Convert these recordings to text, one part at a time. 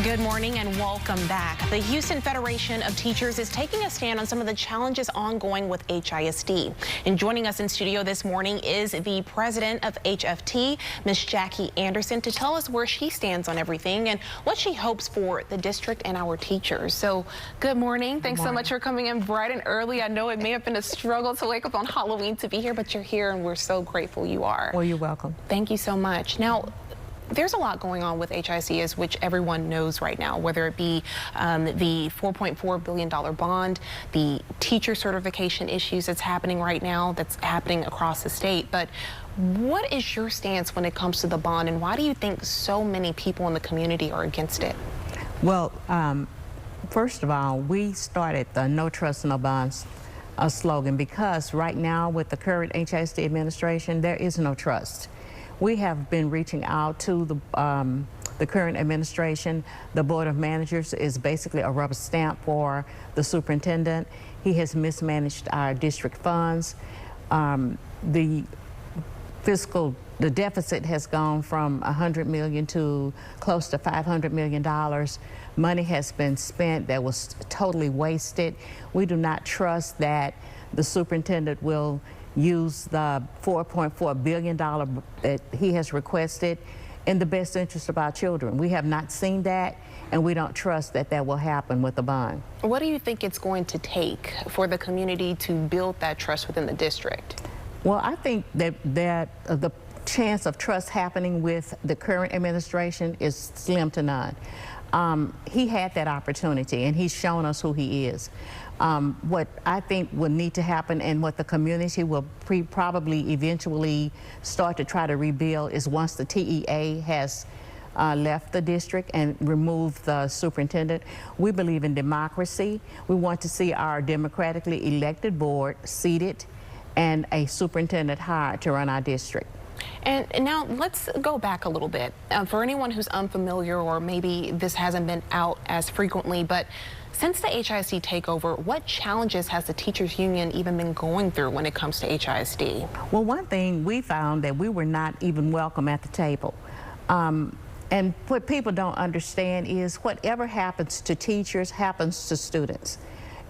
Good morning and welcome back. The Houston Federation of Teachers is taking a stand on some of the challenges ongoing with HISD. And joining us in studio this morning is the president of HFT, Ms. Jackie Anderson, to tell us where she stands on everything and what she hopes for the district and our teachers. So good morning. Thanks so much for coming in bright and early. I know it may have been a struggle to wake up on Halloween to be here, but you're here and we're so grateful you are. Well, you're welcome. Thank you so much. Now, there's a lot going on with HISD, which everyone knows right now, whether it be the $4.4 billion bond, the teacher certification issues that's happening right now, that's happening across the state. But what is your stance when it comes to the bond, and why do you think so many people in the community are against it? Well, first of all, we started the No Trust, No Bonds slogan because right now with the current HISD administration, there is no trust. We have been reaching out to the current administration. The Board of Managers is basically a rubber stamp for the superintendent. He has mismanaged our district funds. The deficit has gone from $100 million to close to $500 million. Money has been spent that was totally wasted. We do not trust that the superintendent will use the $4.4 billion that he has requested in the best interest of our children. We have not seen that, and we don't trust that that will happen with the bond. What do you think it's going to take for the community to build that trust within the district? Well, I think that the chance of trust happening with the current administration is slim to none. He had that opportunity, and he's shown us who he is. What I think will need to happen, and what the community will probably eventually start to try to rebuild, is once the TEA has left the district and removed the superintendent. We believe in democracy. We want to see our democratically elected board seated and a superintendent hired to run our district. And now let's go back a little bit. For anyone who's unfamiliar, or maybe this hasn't been out as frequently, but since the HISD takeover, what challenges has the teachers union even been going through when it comes to HISD? Well, one thing we found that we were not even welcome at the table. And what people don't understand is whatever happens to teachers happens to students.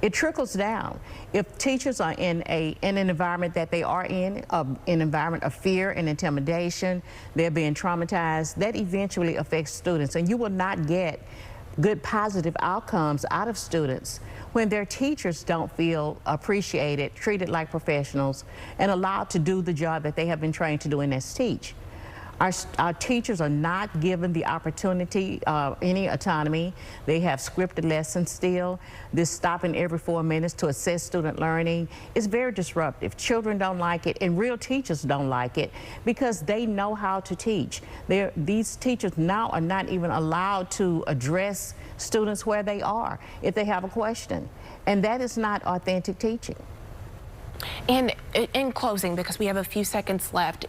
It trickles down. If teachers are in an environment that they are in, an environment of fear and intimidation, they're being traumatized, that eventually affects students. And you will not get good positive outcomes out of students when their teachers don't feel appreciated, treated like professionals, and allowed to do the job that they have been trained to do, and that's teach. Our teachers are not given the opportunity, any autonomy. They have scripted lessons still. This stopping every 4 minutes to assess student learning is very disruptive. Children don't like it, and real teachers don't like it because they know how to teach. These teachers now are not even allowed to address students where they are if they have a question. And that is not authentic teaching. And in closing, because we have a few seconds left,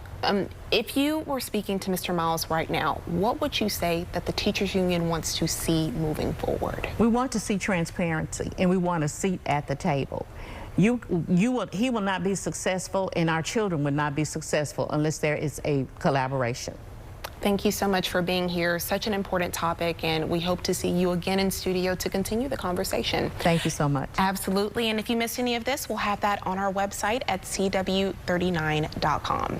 if you were speaking to Mr. Miles right now, what would you say that the teachers union wants to see moving forward? We want to see transparency, and we want a seat at the table. He will not be successful, and our children will not be successful unless there is a collaboration. Thank you so much for being here. Such an important topic, and we hope to see you again in studio to continue the conversation. Thank you so much. Absolutely. And if you missed any of this, we'll have that on our website at cw39.com.